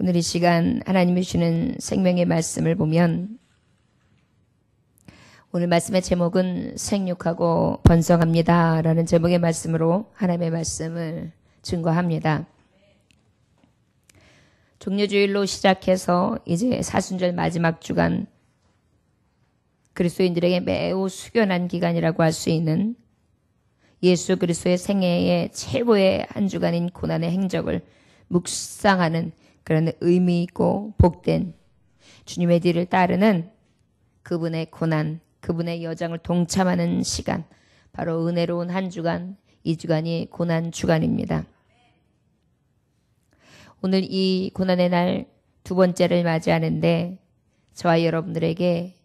오늘 이 시간 하나님이 주시는 생명의 말씀을 보면 오늘 말씀의 제목은 생육하고 번성합니다 라는 제목의 말씀으로 하나님의 말씀을 증거합니다. 종려주일로 시작해서 이제 사순절 마지막 주간 그리스도인들에게 매우 숙연한 기간이라고 할 수 있는 예수 그리스도의 생애의 최고의 한 주간인 고난의 행적을 묵상하는 그런 의미 있고 복된 주님의 뒤를 따르는 그분의 고난, 그분의 여정을 동참하는 시간, 바로 은혜로운 한 주간, 이 주간이 고난 주간입니다. 오늘 이 고난의 날 두 번째를 맞이하는데 저와 여러분들에게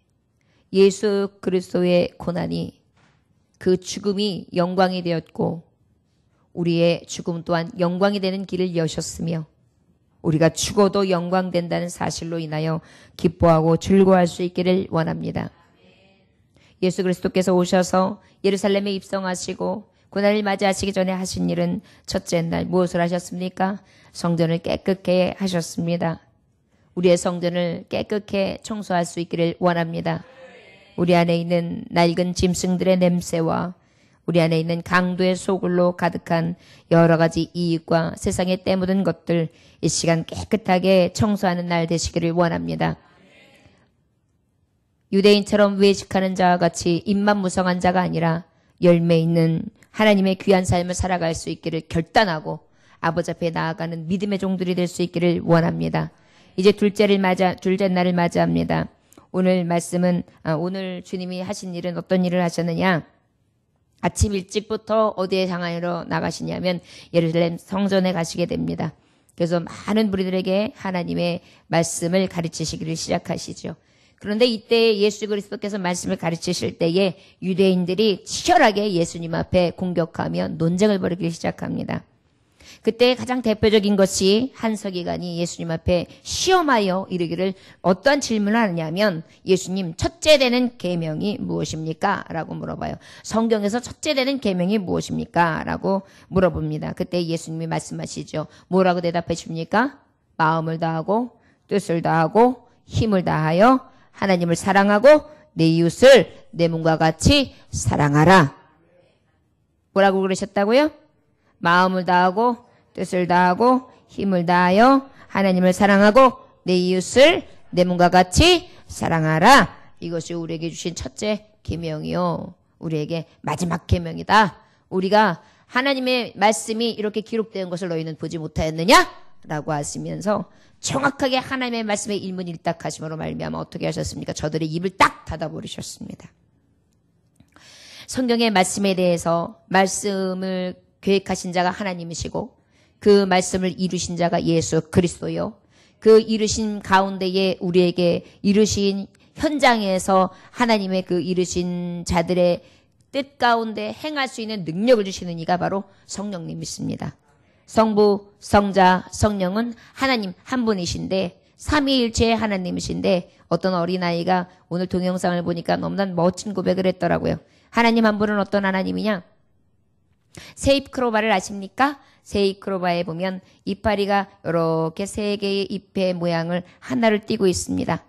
예수 그리스도의 고난이 그 죽음이 영광이 되었고 우리의 죽음 또한 영광이 되는 길을 여셨으며 우리가 죽어도 영광된다는 사실로 인하여 기뻐하고 즐거워할 수 있기를 원합니다. 예수 그리스도께서 오셔서 예루살렘에 입성하시고 고난을 맞이하시기 전에 하신 일은 첫째 날 무엇을 하셨습니까? 성전을 깨끗게 하셨습니다. 우리의 성전을 깨끗게 청소할 수 있기를 원합니다. 우리 안에 있는 낡은 짐승들의 냄새와 우리 안에 있는 강도의 소굴로 가득한 여러 가지 이익과 세상에 때묻은 것들 이 시간 깨끗하게 청소하는 날 되시기를 원합니다. 유대인처럼 외식하는 자와 같이 입만 무성한 자가 아니라 열매 있는 하나님의 귀한 삶을 살아갈 수 있기를 결단하고 아버지 앞에 나아가는 믿음의 종들이 될 수 있기를 원합니다. 이제 둘째 날을 맞이합니다. 오늘 말씀은 오늘 주님이 하신 일은 어떤 일을 하셨느냐? 아침 일찍부터 어디에 향하여 나가시냐면 예루살렘 성전에 가시게 됩니다. 그래서 많은 무리들에게 하나님의 말씀을 가르치시기를 시작하시죠. 그런데 이때 예수 그리스도께서 말씀을 가르치실 때에 유대인들이 치열하게 예수님 앞에 공격하며 논쟁을 벌이기 시작합니다. 그때 가장 대표적인 것이 한 서기관이 예수님 앞에 시험하여 이르기를 어떠한 질문을 하느냐면 예수님 첫째 되는 계명이 무엇입니까? 라고 물어봐요. 성경에서 첫째 되는 계명이 무엇입니까? 라고 물어봅니다. 그때 예수님이 말씀하시죠. 뭐라고 대답해 줍니까? 마음을 다하고 뜻을 다하고 힘을 다하여 하나님을 사랑하고 내 이웃을 내 몸과 같이 사랑하라. 뭐라고 그러셨다고요? 마음을 다하고 뜻을 다하고 힘을 다하여 하나님을 사랑하고 내 이웃을 내 몸과 같이 사랑하라. 이것이 우리에게 주신 첫째 계명이요. 우리에게 마지막 계명이다. 우리가 하나님의 말씀이 이렇게 기록된 것을 너희는 보지 못하였느냐? 라고 하시면서 정확하게 하나님의 말씀에 일문일답하심으로 말미암아 어떻게 하셨습니까? 저들의 입을 딱 닫아버리셨습니다. 성경의 말씀에 대해서 말씀을 계획하신 자가 하나님이시고 그 말씀을 이루신 자가 예수 그리스도요. 그 이루신 가운데에 우리에게 이루신 현장에서 하나님의 그 이루신 자들의 뜻 가운데 행할 수 있는 능력을 주시는 이가 바로 성령님이십니다. 성부, 성자, 성령은 하나님 한 분이신데 삼위일체의 하나님이신데 어떤 어린아이가 오늘 동영상을 보니까 너무나 멋진 고백을 했더라고요. 하나님 한 분은 어떤 하나님이냐? 세입크로바를 아십니까? 세입크로바에 보면 이파리가 이렇게 세 개의 잎의 모양을 하나를 띠고 있습니다.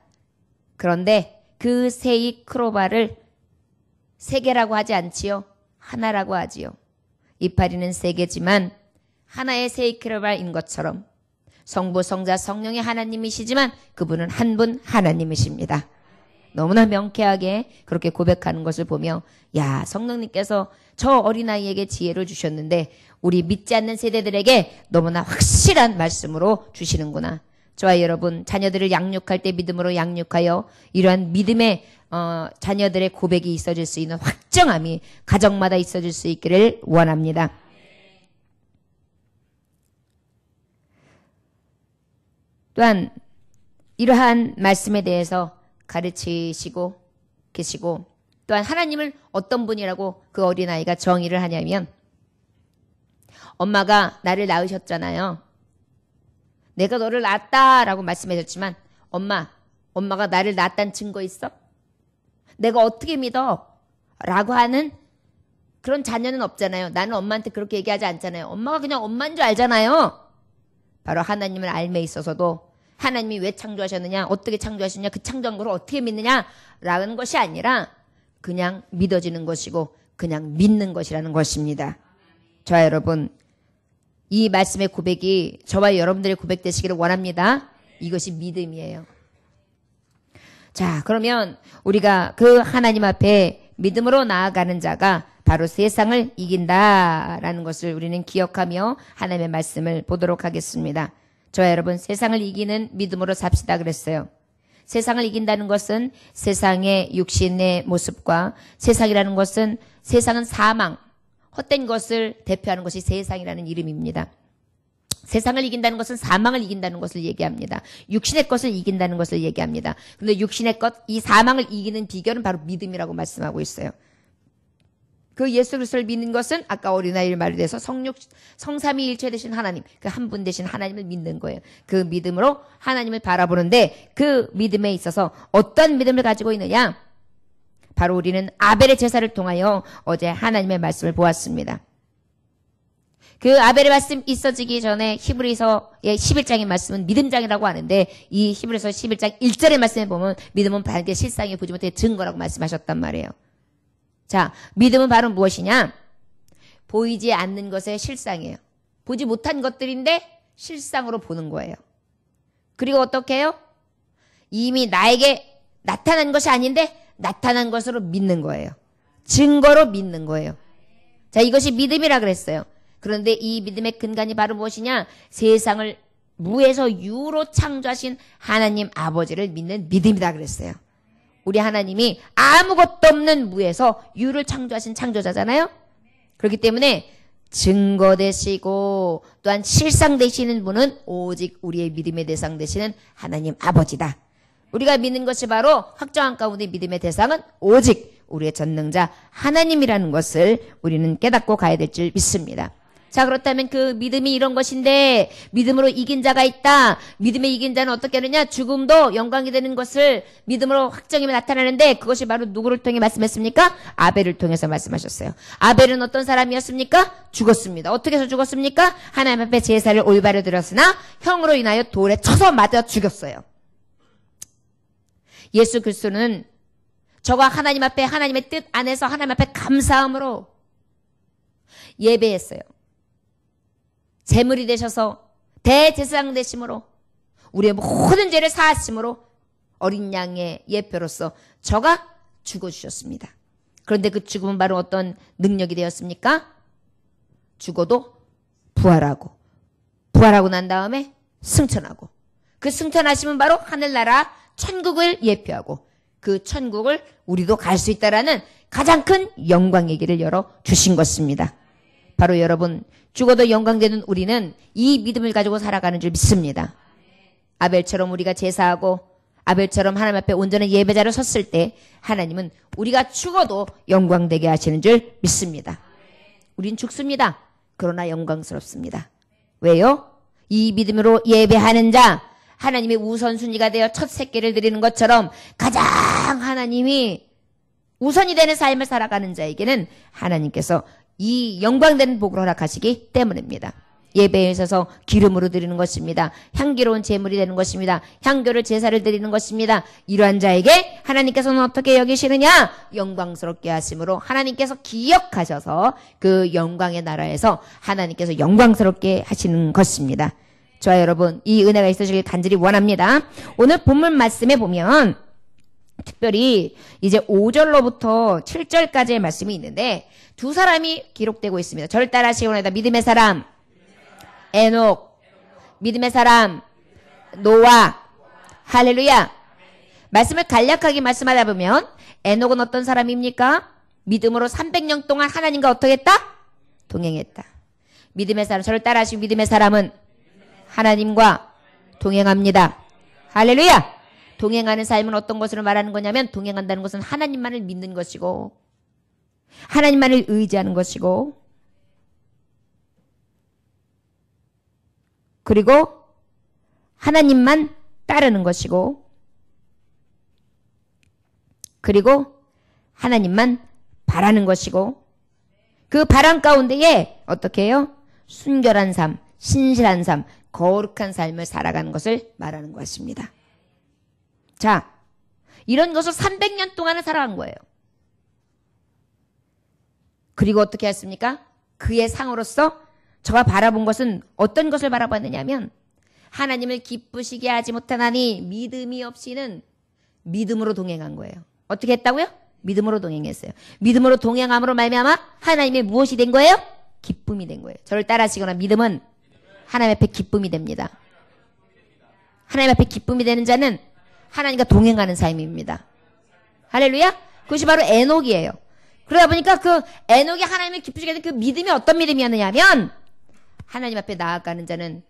그런데 그 세입크로바를 세 개라고 하지 않지요. 하나라고 하지요. 이파리는 세 개지만 하나의 세입크로바인 것처럼 성부, 성자, 성령의 하나님이시지만 그분은 한 분 하나님이십니다. 너무나 명쾌하게 그렇게 고백하는 것을 보며 야, 성령님께서 저 어린아이에게 지혜를 주셨는데 우리 믿지 않는 세대들에게 너무나 확실한 말씀으로 주시는구나. 저와 여러분 자녀들을 양육할 때 믿음으로 양육하여 이러한 믿음의 자녀들의 고백이 있어질 수 있는 확정함이 가정마다 있어질 수 있기를 원합니다. 또한 이러한 말씀에 대해서 가르치시고 계시고 또한 하나님을 어떤 분이라고 그 어린아이가 정의를 하냐면 엄마가 나를 낳으셨잖아요. 내가 너를 낳았다라고 말씀하셨지만 엄마가 나를 낳았다는 증거 있어? 내가 어떻게 믿어? 라고 하는 그런 자녀는 없잖아요. 나는 엄마한테 그렇게 얘기하지 않잖아요. 엄마가 그냥 엄마인 줄 알잖아요. 바로 하나님을 알매 있어서도 하나님이 왜 창조하셨느냐, 어떻게 창조하셨느냐, 그 창조한 걸 어떻게 믿느냐라는 것이 아니라 그냥 믿어지는 것이고 그냥 믿는 것이라는 것입니다. 저와 여러분, 이 말씀의 고백이 저와 여러분들의 고백 되시기를 원합니다. 이것이 믿음이에요. 자, 그러면 우리가 그 하나님 앞에 믿음으로 나아가는 자가 바로 세상을 이긴다라는 것을 우리는 기억하며 하나님의 말씀을 보도록 하겠습니다. 저와 여러분, 세상을 이기는 믿음으로 삽시다 그랬어요. 세상을 이긴다는 것은 세상의 육신의 모습과 세상이라는 것은 세상은 사망, 헛된 것을 대표하는 것이 세상이라는 이름입니다. 세상을 이긴다는 것은 사망을 이긴다는 것을 얘기합니다. 육신의 것을 이긴다는 것을 얘기합니다. 그런데 육신의 것, 이 사망을 이기는 비결은 바로 믿음이라고 말씀하고 있어요. 그 예수 그리스도를 믿는 것은 아까 어린아이를 말에 대해서 성삼위일체 되신 하나님, 그 한 분 되신 하나님을 믿는 거예요. 그 믿음으로 하나님을 바라보는데 그 믿음에 있어서 어떤 믿음을 가지고 있느냐? 바로 우리는 아벨의 제사를 통하여 어제 하나님의 말씀을 보았습니다. 그 아벨의 말씀 있어지기 전에 히브리서의 11장의 말씀은 믿음장이라고 하는데 이 히브리서 11장 1절의 말씀에 보면 믿음은 반드시 실상에 보지 못해 증거라고 말씀하셨단 말이에요. 자, 믿음은 바로 무엇이냐? 보이지 않는 것의 실상이에요. 보지 못한 것들인데 실상으로 보는 거예요. 그리고 어떻게 해요? 이미 나에게 나타난 것이 아닌데 나타난 것으로 믿는 거예요. 증거로 믿는 거예요. 자, 이것이 믿음이라 그랬어요. 그런데 이 믿음의 근간이 바로 무엇이냐? 세상을 무에서 유로 창조하신 하나님 아버지를 믿는 믿음이다 그랬어요. 우리 하나님이 아무것도 없는 무에서 유를 창조하신 창조자잖아요. 그렇기 때문에 증거 되시고 또한 실상 되시는 분은 오직 우리의 믿음의 대상 되시는 하나님 아버지다. 우리가 믿는 것이 바로 확정한 가운데 믿음의 대상은 오직 우리의 전능자 하나님이라는 것을 우리는 깨닫고 가야 될 줄 믿습니다. 자, 그렇다면 그 믿음이 이런 것인데 믿음으로 이긴 자가 있다. 믿음에 이긴 자는 어떻게 하느냐? 죽음도 영광이 되는 것을 믿음으로 확정이면 나타나는데 그것이 바로 누구를 통해 말씀했습니까? 아벨을 통해서 말씀하셨어요. 아벨은 어떤 사람이었습니까? 죽었습니다. 어떻게 해서 죽었습니까? 하나님 앞에 제사를 올바로 드렸으나 형으로 인하여 돌에 쳐서 맞아 죽였어요. 예수 그리스도는 저가 하나님 앞에 하나님의 뜻 안에서 하나님 앞에 감사함으로 예배했어요. 제물이 되셔서 대제사장 되심으로 우리의 모든 죄를 사하심으로 어린 양의 예표로서 저가 죽어주셨습니다. 그런데 그 죽음은 바로 어떤 능력이 되었습니까? 죽어도 부활하고 부활하고 난 다음에 승천하고 그 승천하심은 바로 하늘나라 천국을 예표하고 그 천국을 우리도 갈 수 있다라는 가장 큰 영광의 길을 열어주신 것입니다. 바로 여러분, 죽어도 영광되는 우리는 이 믿음을 가지고 살아가는 줄 믿습니다. 아벨처럼 우리가 제사하고 아벨처럼 하나님 앞에 온전한 예배자로 섰을 때 하나님은 우리가 죽어도 영광되게 하시는 줄 믿습니다. 우린 죽습니다. 그러나 영광스럽습니다. 왜요? 이 믿음으로 예배하는 자, 하나님의 우선순위가 되어 첫 새끼를 드리는 것처럼 가장 하나님이 우선이 되는 삶을 살아가는 자에게는 하나님께서 이 영광되는 복을 허락하시기 때문입니다. 예배에 있어서 기름으로 드리는 것입니다. 향기로운 제물이 되는 것입니다. 향교를 제사를 드리는 것입니다. 이러한 자에게 하나님께서는 어떻게 여기시느냐? 영광스럽게 하심으로 하나님께서 기억하셔서 그 영광의 나라에서 하나님께서 영광스럽게 하시는 것입니다. 저와 여러분, 이 은혜가 있으시길 간절히 원합니다. 오늘 본문 말씀에 보면 특별히 이제 5절로부터 7절까지의 말씀이 있는데 두 사람이 기록되고 있습니다. 저를 따라하시기 원합니다. 믿음의 사람 에녹, 믿음의 사람 노아. 할렐루야. 말씀을 간략하게 말씀하다 보면 에녹은 어떤 사람입니까? 믿음으로 300년 동안 하나님과 어떻게 했다? 동행했다. 믿음의 사람, 저를 따라하시기 믿음의 사람은 하나님과 동행합니다. 할렐루야. 동행하는 삶은 어떤 것으로 말하는 거냐면 동행한다는 것은 하나님만을 믿는 것이고 하나님만을 의지하는 것이고 그리고 하나님만 따르는 것이고 그리고 하나님만 바라는 것이고 그 바람 가운데에 어떻게 해요? 순결한 삶, 신실한 삶, 거룩한 삶을 살아가는 것을 말하는 것입니다. 자, 이런 것을 300년 동안은 살아간 거예요. 그리고 어떻게 했습니까? 그의 상으로서 저가 바라본 것은 어떤 것을 바라봤느냐면 하나님을 기쁘시게 하지 못하나니 믿음이 없이는 믿음으로 동행한 거예요. 어떻게 했다고요? 믿음으로 동행했어요. 믿음으로 동행함으로 말미암아 하나님의 무엇이 된 거예요? 기쁨이 된 거예요. 저를 따라하시거나 믿음은 하나님 앞에 기쁨이 됩니다. 하나님 앞에 기쁨이 되는 자는 하나님과 동행하는 삶입니다. 할렐루야? 그것이 바로 에녹이에요. 그러다 보니까 그 에녹이 하나님을 기쁘시게 하는 그 믿음이 어떤 믿음이었느냐면 하나님 앞에 나아가는 자는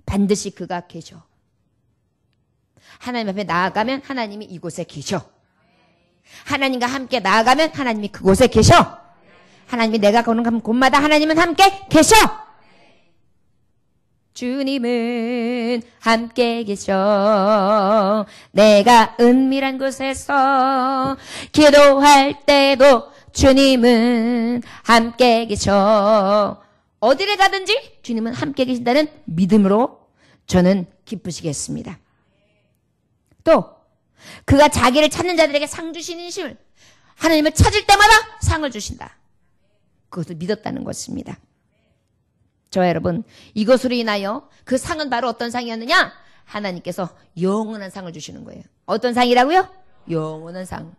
반드시 그가 계셔. 하나님 앞에 나아가면 하나님이 이곳에 계셔. 하나님과 함께 나아가면 하나님이 그곳에 계셔. 하나님이 내가 가는 곳마다 하나님은 함께 계셔. 주님은 함께 계셔. 내가 은밀한 곳에서 기도할 때도 주님은 함께 계셔. 어디를 가든지 주님은 함께 계신다는 믿음으로 저는 기쁘시겠습니다. 또 그가 자기를 찾는 자들에게 상 주시는 심, 하나님을 찾을 때마다 상을 주신다. 그것을 믿었다는 것입니다. 저와 여러분, 이것으로 인하여 그 상은 바로 어떤 상이었느냐? 하나님께서 영원한 상을 주시는 거예요. 어떤 상이라고요? 영원한 상.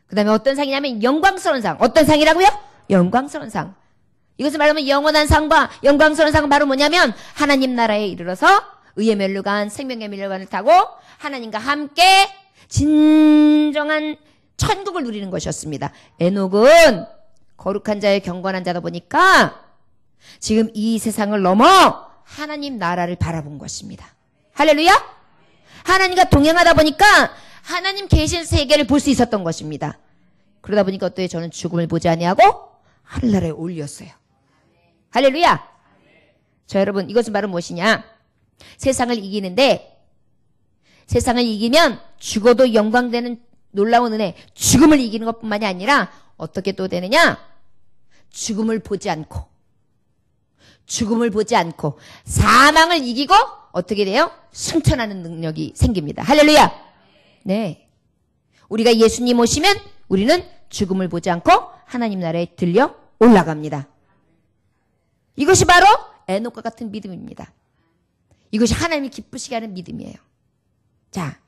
그 다음에 어떤 상이냐면 영광스러운 상. 어떤 상이라고요? 영광스러운 상. 이것을 말하면 영원한 상과 영광스러운 상은 바로 뭐냐면 하나님 나라에 이르러서 의의 면류관, 생명의 면류관을 타고 하나님과 함께 진정한 천국을 누리는 것이었습니다. 에녹은 거룩한 자의 경건한 자다 보니까 지금 이 세상을 넘어 하나님 나라를 바라본 것입니다. 할렐루야? 하나님과 동행하다 보니까 하나님 계신 세계를 볼 수 있었던 것입니다. 그러다 보니까 어때요? 저는 죽음을 보지 아니하고 하늘나라에 올렸어요. 할렐루야! 자, 여러분, 이것은 바로 무엇이냐? 세상을 이기는데 세상을 이기면 죽어도 영광되는 놀라운 은혜, 죽음을 이기는 것뿐만이 아니라 어떻게 또 되느냐? 죽음을 보지 않고 사망을 이기고 어떻게 돼요? 승천하는 능력이 생깁니다. 할렐루야! 네. 우리가 예수님 오시면 우리는 죽음을 보지 않고 하나님 나라에 들려 올라갑니다. 이것이 바로 에녹과 같은 믿음입니다. 이것이 하나님이 기쁘시게 하는 믿음이에요. 자,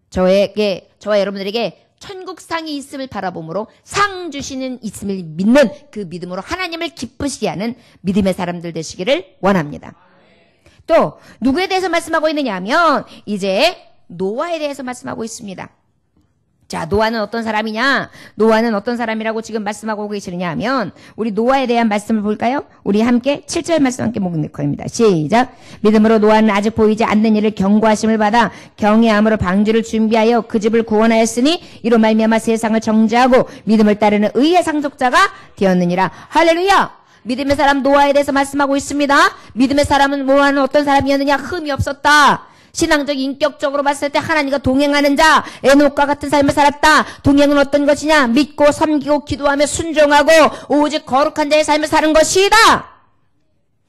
저와 여러분들에게 천국상이 있음을 바라봄으로 상 주시는 있음을 믿는 그 믿음으로 하나님을 기쁘시게 하는 믿음의 사람들 되시기를 원합니다. 또 누구에 대해서 말씀하고 있느냐 하면 이제 노아에 대해서 말씀하고 있습니다. 자, 노아는 어떤 사람이냐? 노아는 어떤 사람이라고 지금 말씀하고 계시느냐 하면 우리 노아에 대한 말씀을 볼까요? 우리 함께 7절 말씀 함께 묵묵입니다. 시작. 믿음으로 노아는 아직 보이지 않는 일을 경고하심을 받아 경외함으로 방주를 준비하여 그 집을 구원하였으니 이로 말미암아 세상을 정죄하고 믿음을 따르는 의의 상속자가 되었느니라. 할렐루야! 믿음의 사람 노아에 대해서 말씀하고 있습니다. 믿음의 사람은 노아는 어떤 사람이었느냐? 흠이 없었다. 신앙적 인격적으로 봤을 때 하나님과 동행하는 자, 에녹과 같은 삶을 살았다. 동행은 어떤 것이냐? 믿고 섬기고 기도하며 순종하고 오직 거룩한 자의 삶을 사는 것이다.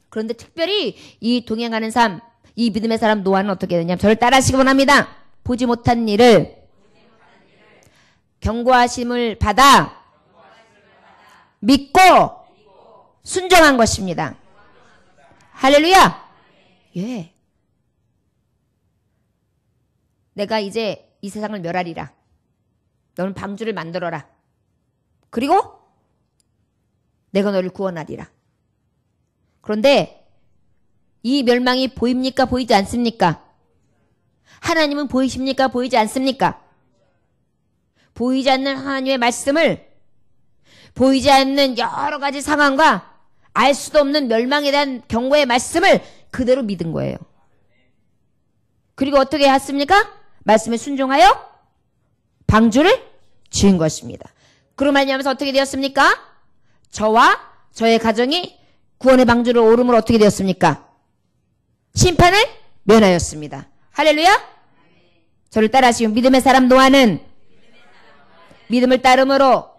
그런데 특별히 이 동행하는 삶, 이 믿음의 사람 노아는 어떻게 되냐면 저를 따라하시기 원합니다. 보지 못한 일을 경고하심을 받아 믿고 순종한 것입니다. 할렐루야! 예. 내가 이제 이 세상을 멸하리라. 너는 방주를 만들어라. 그리고 내가 너를 구원하리라. 그런데 이 멸망이 보입니까? 보이지 않습니까? 하나님은 보이십니까? 보이지 않습니까? 보이지 않는 하나님의 말씀을 보이지 않는 여러 가지 상황과 알 수도 없는 멸망에 대한 경고의 말씀을 그대로 믿은 거예요. 그리고 어떻게 했습니까? 말씀에 순종하여 방주를 지은 것입니다. 그로 말미암아서 어떻게 되었습니까? 저와 저의 가정이 구원의 방주를 오름으로 어떻게 되었습니까? 심판을 면하였습니다. 할렐루야! 저를 따라하시면 믿음의 사람 노아는 믿음을 따름으로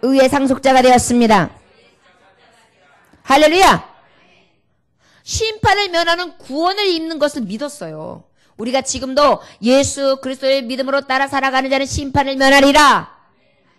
의의 상속자가 되었습니다. 할렐루야! 심판을 면하는 구원을 입는 것을 믿었어요. 우리가 지금도 예수 그리스도의 믿음으로 따라 살아가는 자는 심판을 면하리라.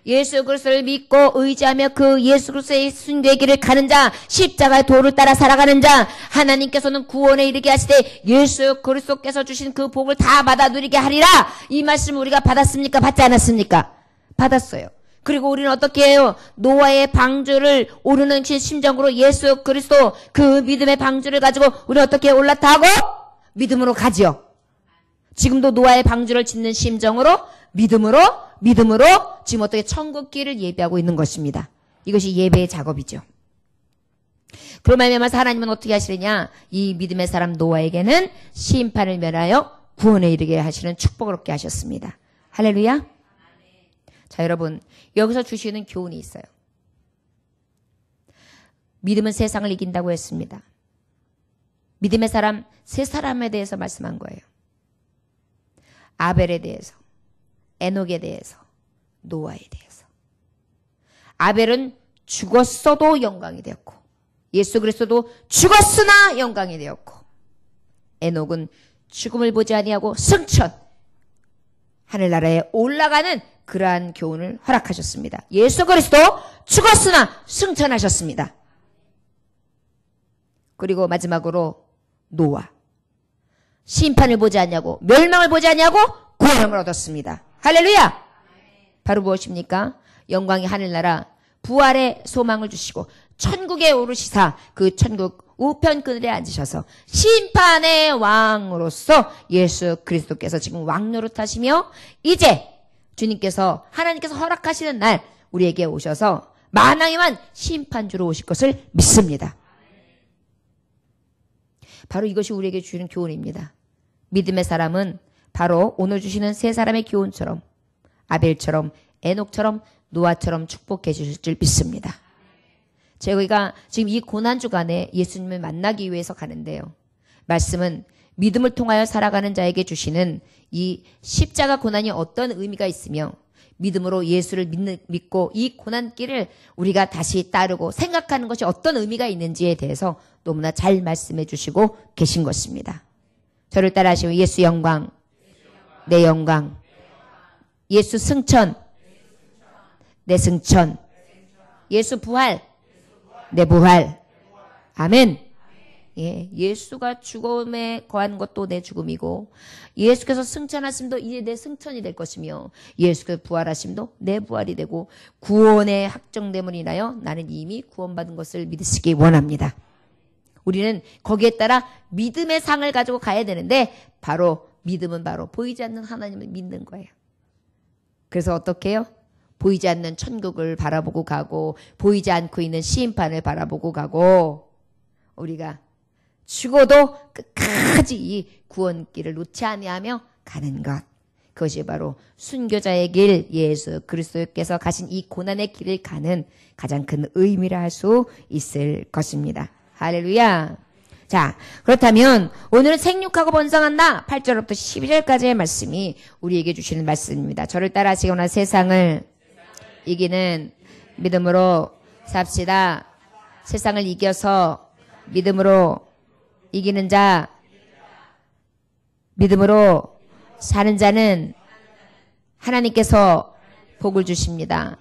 예수 그리스도를 믿고 의지하며 그 예수 그리스도의 순교의 길을 가는 자, 십자가의 도를 따라 살아가는 자, 하나님께서는 구원에 이르게 하시되 예수 그리스도께서 주신 그 복을 다 받아 누리게 하리라. 이 말씀 우리가 받았습니까? 받지 않았습니까? 받았어요. 그리고 우리는 어떻게 해요? 노아의 방주를 오르는 심정으로 예수 그리스도 그 믿음의 방주를 가지고 우리는 어떻게 올라타고? 믿음으로 가지요. 지금도 노아의 방주를 짓는 심정으로 믿음으로 지금 어떻게 천국 길을 예배하고 있는 것입니다. 이것이 예배의 작업이죠. 그로 말미암아서 하나님은 어떻게 하시느냐? 이 믿음의 사람 노아에게는 심판을 면하여 구원에 이르게 하시는 축복을 얻게 하셨습니다. 할렐루야. 자, 여러분, 여기서 주시는 교훈이 있어요. 믿음은 세상을 이긴다고 했습니다. 믿음의 사람 세 사람에 대해서 말씀한 거예요. 아벨에 대해서, 에녹에 대해서, 노아에 대해서. 아벨은 죽었어도 영광이 되었고, 예수 그리스도도 죽었으나 영광이 되었고, 에녹은 죽음을 보지 아니하고 승천, 하늘나라에 올라가는 그러한 교훈을 허락하셨습니다. 예수 그리스도 죽었으나 승천하셨습니다. 그리고 마지막으로 노아, 심판을 보지 않냐고, 멸망을 보지 않냐고 구원을 얻었습니다. 할렐루야. 바로 무엇입니까? 영광의 하늘나라 부활의 소망을 주시고 천국에 오르시사 그 천국 우편 그늘에 앉으셔서 심판의 왕으로서 예수 그리스도께서 지금 왕노릇하시며 이제 주님께서 하나님께서 허락하시는 날 우리에게 오셔서 만왕에만 심판주로 오실 것을 믿습니다. 바로 이것이 우리에게 주시는 교훈입니다. 믿음의 사람은 바로 오늘 주시는 세 사람의 교훈처럼 아벨처럼 에녹처럼 노아처럼 축복해 주실 줄 믿습니다. 저희가 지금 이 고난주간에 예수님을 만나기 위해서 가는데요. 말씀은 믿음을 통하여 살아가는 자에게 주시는 이 십자가 고난이 어떤 의미가 있으며 믿음으로 예수를 믿고 이 고난길을 우리가 다시 따르고 생각하는 것이 어떤 의미가 있는지에 대해서 너무나 잘 말씀해 주시고 계신 것입니다. 저를 따라 하시면 예수 영광, 내 영광, 예수 승천, 내 승천, 예수 부활, 내 부활. 아멘. 예, 예수가 죽음에 거한 것도 내 죽음이고 예수께서 승천하심도 이제 내 승천이 될 것이며 예수께서 부활하심도 내 부활이 되고 구원의 확정됨을 인하여 나는 이미 구원받은 것을 믿으시기 원합니다. 우리는 거기에 따라 믿음의 상을 가지고 가야 되는데 바로 믿음은 바로 보이지 않는 하나님을 믿는 거예요. 그래서 어떻게 해요? 보이지 않는 천국을 바라보고 가고 보이지 않고 있는 심판을 바라보고 가고 우리가 죽어도 끝까지 이 구원길을 놓지 아니하며 가는 것. 그것이 바로 순교자의 길 예수 그리스도께서 가신 이 고난의 길을 가는 가장 큰 의미라 할 수 있을 것입니다. 할렐루야. 자, 그렇다면 오늘은 생육하고 번성한다. 8절부터 12절까지의 말씀이 우리에게 주시는 말씀입니다. 저를 따라 하시거나 세상을 이기는 믿음으로 삽시다. 세상을 이겨서 믿음으로 이기는 자, 믿음으로 사는 자는 하나님께서 복을 주십니다.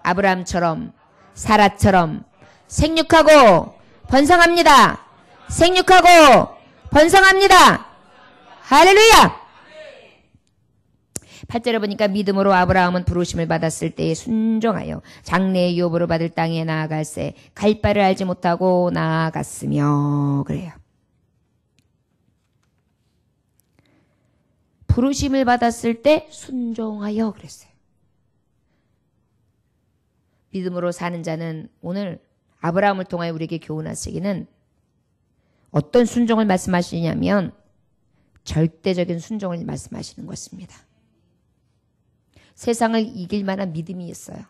아브라함처럼 사라처럼 생육하고 번성합니다. 생육하고 번성합니다. 할렐루야. 8절에 보니까 믿음으로 아브라함은 부르심을 받았을 때에 순종하여 장래의 유업으로 받을 땅에 나아갈새 갈 바를 알지 못하고 나아갔으며 그래요. 부르심을 받았을 때 순종하여 그랬어요. 믿음으로 사는 자는 오늘 아브라함을 통하여 우리에게 교훈하시기는 어떤 순종을 말씀하시냐면 절대적인 순종을 말씀하시는 것입니다. 세상을 이길 만한 믿음이 있어요.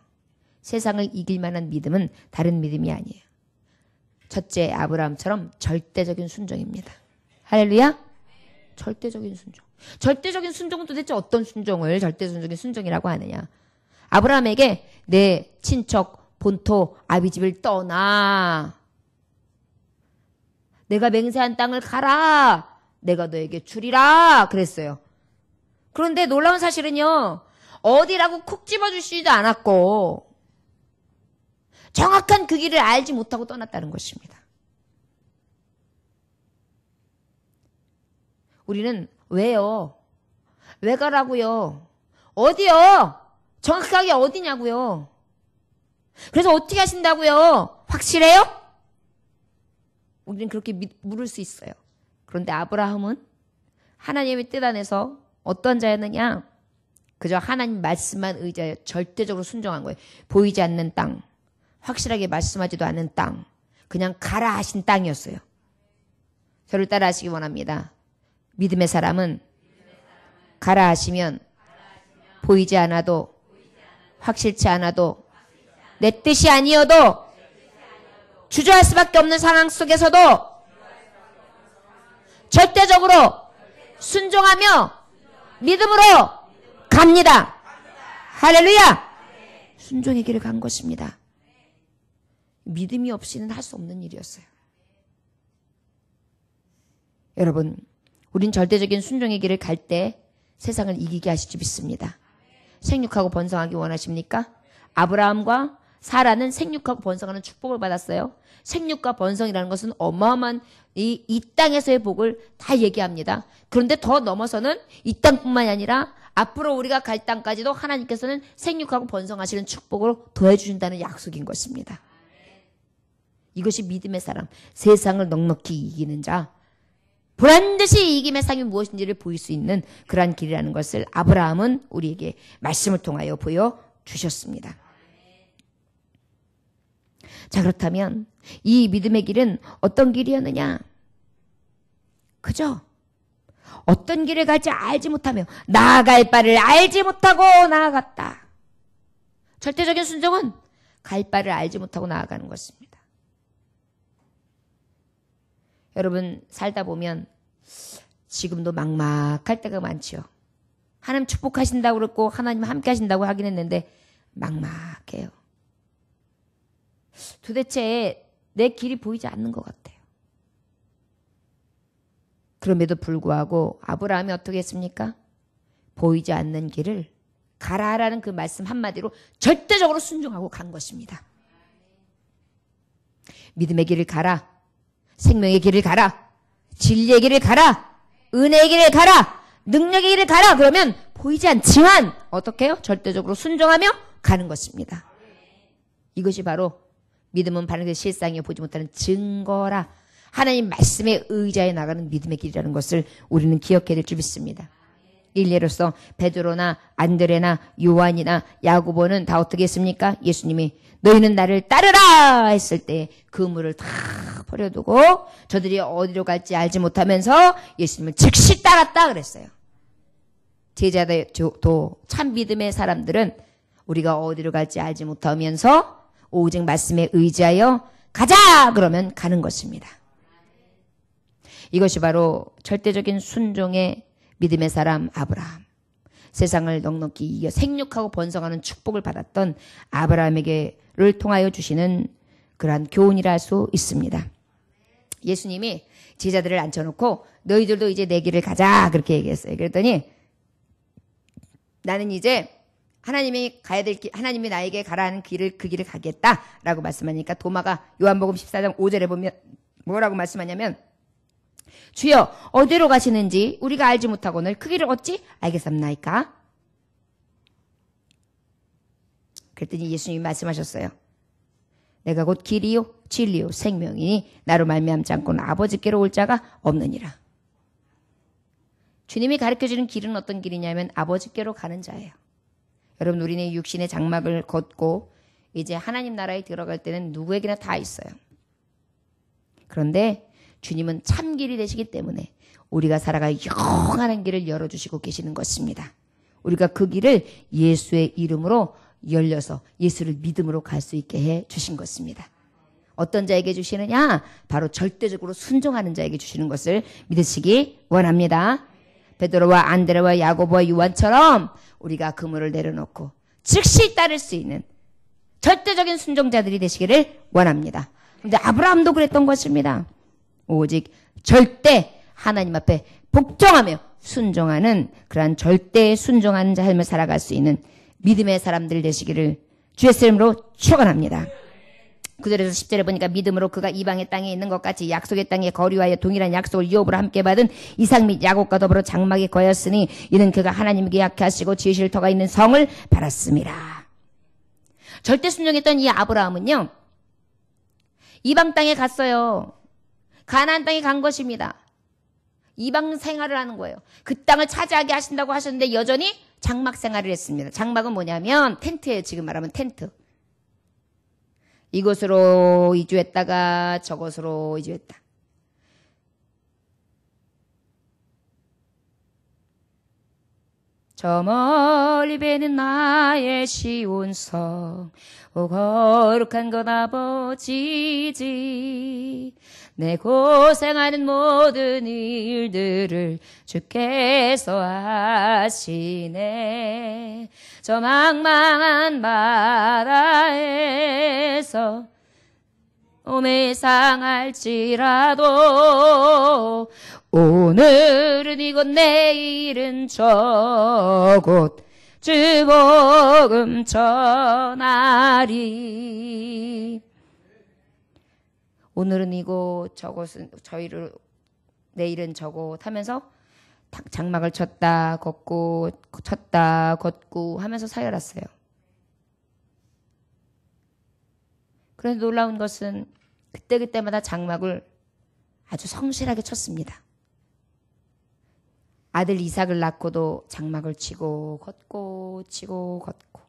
세상을 이길 만한 믿음은 다른 믿음이 아니에요. 첫째 아브라함처럼 절대적인 순종입니다. 할렐루야. 절대적인 순종. 절대적인 순종은 도대체 어떤 순종을 절대적인 순종이라고 하느냐. 아브라함에게 내 친척 본토 아비 집을 떠나 내가 맹세한 땅을 가라. 내가 너에게 주리라. 그랬어요. 그런데 놀라운 사실은요. 어디라고 콕 집어주시지도 않았고 정확한 그 길을 알지 못하고 떠났다는 것입니다. 우리는 왜요? 왜 가라고요? 어디요? 정확하게 어디냐고요? 그래서 어떻게 하신다고요? 확실해요? 우리는 그렇게 물을 수 있어요. 그런데 아브라함은 하나님의 뜻 안에서 어떤 자였느냐? 그저 하나님 말씀만 의지하여 절대적으로 순종한 거예요. 보이지 않는 땅, 확실하게 말씀하지도 않은 땅, 그냥 가라 하신 땅이었어요. 저를 따라 하시기 원합니다. 믿음의 사람은 가라 하시면 보이지 않아도 확실치 않아도 내 뜻이 아니어도 주저할 수밖에 없는 상황 속에서도 절대적으로 순종하며 믿음으로 갑니다. 할렐루야! 순종의 길을 간 것입니다. 믿음이 없이는 할 수 없는 일이었어요. 여러분, 우린 절대적인 순종의 길을 갈 때 세상을 이기게 하실 줄 믿습니다. 생육하고 번성하기 원하십니까? 아브라함과 사라는 생육하고 번성하는 축복을 받았어요. 생육과 번성이라는 것은 어마어마한 이 땅에서의 복을 다 얘기합니다. 그런데 더 넘어서는 이 땅뿐만이 아니라 앞으로 우리가 갈 땅까지도 하나님께서는 생육하고 번성하시는 축복으로 더해주신다는 약속인 것입니다. 이것이 믿음의 사람, 세상을 넉넉히 이기는 자, 보란듯이 이김의 상이 무엇인지를 보일 수 있는 그러한 길이라는 것을 아브라함은 우리에게 말씀을 통하여 보여주셨습니다. 자, 그렇다면 이 믿음의 길은 어떤 길이었느냐? 그죠? 어떤 길을 갈지 알지 못하며 나아갈 바를 알지 못하고 나아갔다. 절대적인 순종은 갈 바를 알지 못하고 나아가는 것입니다. 여러분 살다 보면 지금도 막막할 때가 많지요. 하나님 축복하신다고 그랬고 하나님 함께 하신다고 하긴 했는데 막막해요. 도대체 내 길이 보이지 않는 것 같아요. 그럼에도 불구하고 아브라함이 어떻게 했습니까? 보이지 않는 길을 가라라는 그 말씀 한마디로 절대적으로 순종하고 간 것입니다. 믿음의 길을 가라. 생명의 길을 가라. 진리의 길을 가라. 은혜의 길을 가라. 능력의 길을 가라. 그러면 보이지 않지만 어떻게 해요? 절대적으로 순종하며 가는 것입니다. 이것이 바로 믿음은 반응의 실상이요 보지 못하는 증거라. 하나님 말씀에 의지하여 나가는 믿음의 길이라는 것을 우리는 기억해야 될 줄 믿습니다. 일례로서 베드로나 안드레나 요한이나 야고보는 다 어떻게 했습니까? 예수님이 너희는 나를 따르라 했을 때 그물을 다 버려두고 저들이 어디로 갈지 알지 못하면서 예수님을 즉시 따랐다 그랬어요. 제자도 참 믿음의 사람들은 우리가 어디로 갈지 알지 못하면서 오직 말씀에 의지하여 가자 그러면 가는 것입니다. 이것이 바로 절대적인 순종의 믿음의 사람 아브라함. 세상을 넉넉히 이겨 생육하고 번성하는 축복을 받았던 아브라함에게를 통하여 주시는 그러한 교훈이라 할 수 있습니다. 예수님이 제자들을 앉혀놓고 너희들도 이제 내 길을 가자 그렇게 얘기했어요. 그랬더니 나는 이제 하나님이 가야 될 길, 하나님이 나에게 가라 하는 길을 그 길을 가겠다라고 말씀하니까 도마가 요한복음 14장 5절에 보면 뭐라고 말씀하냐면 주여 어디로 가시는지 우리가 알지 못하고는 그 길을 어찌 알겠습니까? 그랬더니 예수님이 말씀하셨어요. 내가 곧 길이요 진리요 생명이니 나로 말미암지 않고는 아버지께로 올 자가 없느니라. 주님이 가르쳐주는 길은 어떤 길이냐면 아버지께로 가는 자예요. 여러분 우리는 육신의 장막을 걷고 이제 하나님 나라에 들어갈 때는 누구에게나 다 있어요. 그런데 주님은 참 길이 되시기 때문에 우리가 살아갈 영원한 길을 열어주시고 계시는 것입니다. 우리가 그 길을 예수의 이름으로 열려서 예수를 믿음으로 갈 수 있게 해 주신 것입니다. 어떤 자에게 주시느냐? 바로 절대적으로 순종하는 자에게 주시는 것을 믿으시기 원합니다. 베드로와 안드레와 야고보와 요한처럼 우리가 그물을 내려놓고 즉시 따를 수 있는 절대적인 순종자들이 되시기를 원합니다. 그런데 아브라함도 그랬던 것입니다. 오직 절대 하나님 앞에 복종하며 순종하는 그러한 절대 순종하는 삶을 살아갈 수 있는 믿음의 사람들 되시기를 주의 이름으로 축원합니다. 9절에서 10절에 보니까 믿음으로 그가 이방의 땅에 있는 것 같이 약속의 땅에 거류하여 동일한 약속을 유업으로 함께 받은 이삭 및 야곱과 더불어 장막에 거였으니 이는 그가 하나님께 약하시고 지으실 터가 있는 성을 바랐습니다. 절대 순종했던 이 아브라함은요, 이방 땅에 갔어요. 가나안 땅에 간 것입니다. 이방 생활을 하는 거예요. 그 땅을 차지하게 하신다고 하셨는데 여전히 장막 생활을 했습니다. 장막은 뭐냐면 텐트예요. 지금 말하면 텐트. 이곳으로 이주했다가 저곳으로 이주했다. 저 멀리 배는 나의 시온성 오 거룩한 것 아버지지 내 고생하는 모든 일들을 주께서 하시네 저 망망한 바다에서 오매상할지라도 오늘은 이곳 내일은 저곳 주 복음 전하리 오늘은 이곳 저곳은 저희를 내일은 저곳 하면서 장막을 쳤다 걷고 쳤다 걷고 하면서 살았어요. 그런데 놀라운 것은 그때그때마다 장막을 아주 성실하게 쳤습니다. 아들 이삭을 낳고도 장막을 치고 걷고 치고 걷고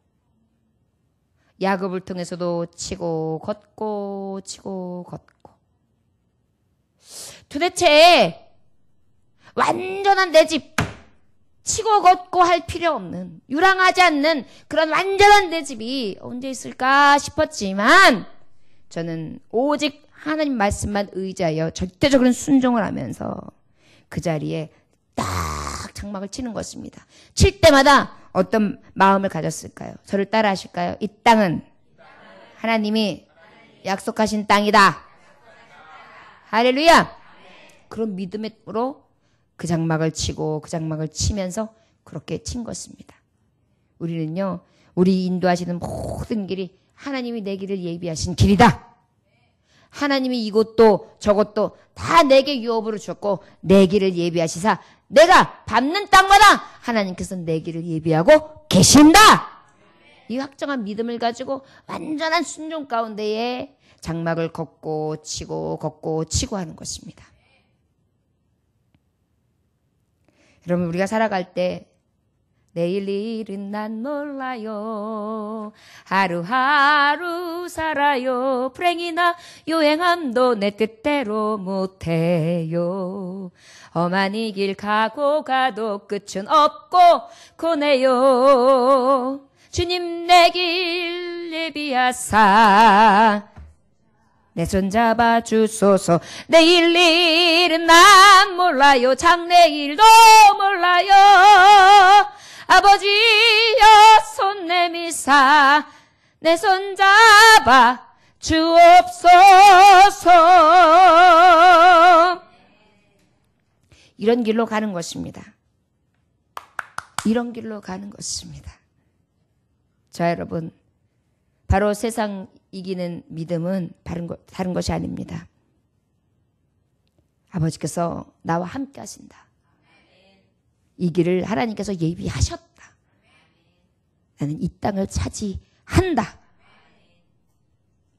야곱을 통해서도 치고 걷고 치고 걷고 도대체 완전한 내 집 치고 걷고 할 필요 없는 유랑하지 않는 그런 완전한 내 집이 언제 있을까 싶었지만 저는 오직 하나님 말씀만 의지하여 절대적으로 순종을 하면서 그 자리에 딱 장막을 치는 것입니다. 칠 때마다 어떤 마음을 가졌을까요? 저를 따라 하실까요? 이 땅은 하나님이 약속하신 땅이다. 할렐루야. 그런 믿음으로 그 장막을 치고 그 장막을 치면서 그렇게 친 것입니다. 우리는요, 우리 인도하시는 모든 길이 하나님이 내 길을 예비하신 길이다. 하나님이 이것도 저것도 다 내게 유업으로 주었고 내 길을 예비하시사 내가 밟는 땅마다 하나님께서 내 길을 예비하고 계신다. 이 확정한 믿음을 가지고 완전한 순종 가운데에 장막을 걷고 치고 하는 것입니다. 여러분 우리가 살아갈 때 내일 일은 난 몰라요. 하루하루 살아요. 불행이나 요행함도 내 뜻대로 못해요. 험한 이 길 가고 가도 끝은 없고 고네요. 주님 내 길 예비하사 내 손 잡아 주소서. 내일 일은 난 몰라요. 장래일도 몰라요. 아버지여 손 내미사 내 손 잡아 주옵소서. 이런 길로 가는 것입니다. 이런 길로 가는 것입니다. 자 여러분, 바로 세상 이기는 믿음은 다른 것이 아닙니다. 아버지께서 나와 함께 하신다. 이 길을 하나님께서 예비하셨다. 나는 이 땅을 차지한다.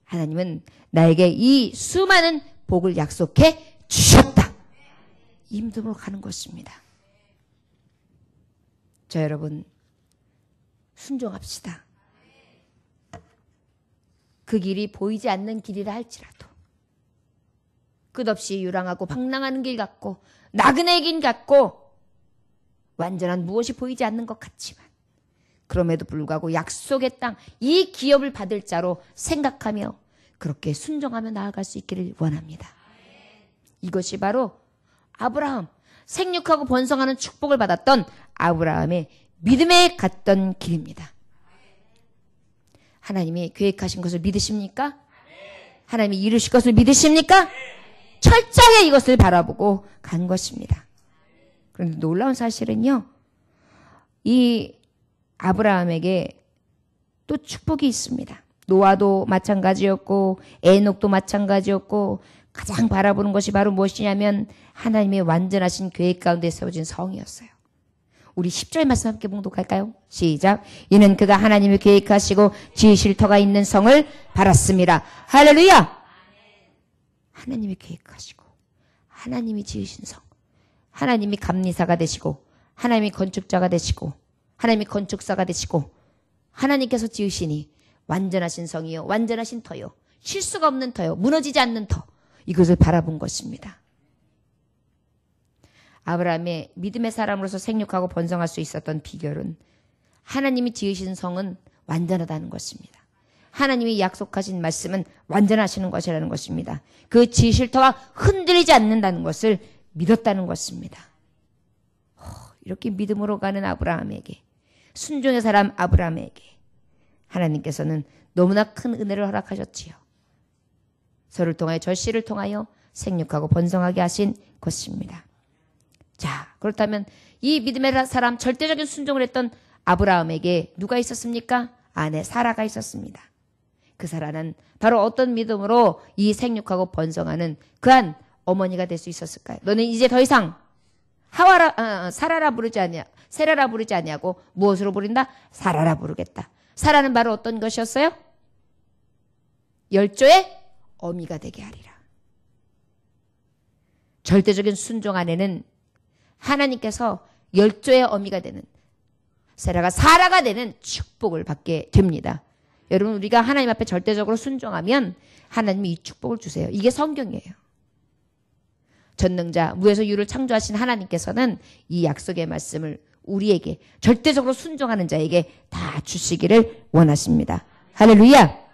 하나님은 나에게 이 수많은 복을 약속해 주셨다. 이 믿음으로 가는 것입니다. 자 여러분, 순종합시다. 그 길이 보이지 않는 길이라 할지라도 끝없이 유랑하고 방랑하는 길 같고 나그네 길 같고 완전한 무엇이 보이지 않는 것 같지만 그럼에도 불구하고 약속의 땅, 이 기업을 받을 자로 생각하며 그렇게 순종하며 나아갈 수 있기를 원합니다. 이것이 바로 아브라함, 생육하고 번성하는 축복을 받았던 아브라함의 믿음에 갔던 길입니다. 하나님이 계획하신 것을 믿으십니까? 하나님이 이루실 것을 믿으십니까? 철저하게 이것을 바라보고 간 것입니다. 그런데 놀라운 사실은요, 이 아브라함에게 또 축복이 있습니다. 노아도 마찬가지였고 에녹도 마찬가지였고 가장 바라보는 것이 바로 무엇이냐면 하나님의 완전하신 계획 가운데 세워진 성이었어요. 우리 10절 말씀 함께 봉독할까요? 시작. 이는 그가 하나님이 계획하시고 지으실 터가 있는 성을 바랐습니다. 할렐루야! 하나님이 계획하시고 하나님이 지으신 성, 하나님이 감리사가 되시고 하나님이 건축자가 되시고 하나님이 건축사가 되시고 하나님께서 지으시니 완전하신 성이요, 완전하신 터요, 실수가 없는 터요, 무너지지 않는 터, 이것을 바라본 것입니다. 아브라함의 믿음의 사람으로서 생육하고 번성할 수 있었던 비결은 하나님이 지으신 성은 완전하다는 것입니다. 하나님이 약속하신 말씀은 완전하시는 것이라는 것입니다. 그 지으실 터가 흔들리지 않는다는 것을 믿었다는 것입니다. 이렇게 믿음으로 가는 아브라함에게, 순종의 사람 아브라함에게 하나님께서는 너무나 큰 은혜를 허락하셨지요. 서를 통하여 절씨를 통하여 생육하고 번성하게 하신 것입니다. 자, 그렇다면 이 믿음의 사람, 절대적인 순종을 했던 아브라함에게 누가 있었습니까? 아내 사라가 있었습니다. 그 사라는 바로 어떤 믿음으로 이 생육하고 번성하는 그한 어머니가 될 수 있었을까요? 너는 이제 더 이상 사라라 부르지 아니야, 세라라 부르지 아니하고 무엇으로 부른다? 사라라 부르겠다. 사라는 바로 어떤 것이었어요? 열조의 어미가 되게 하리라. 절대적인 순종 안에는 하나님께서 열조의 어미가 되는, 세라가 사라가 되는 축복을 받게 됩니다. 여러분, 우리가 하나님 앞에 절대적으로 순종하면 하나님이 이 축복을 주세요. 이게 성경이에요. 전능자 무에서 유를 창조하신 하나님께서는 이 약속의 말씀을 우리에게, 절대적으로 순종하는 자에게 다 주시기를 원하십니다. 할렐루야!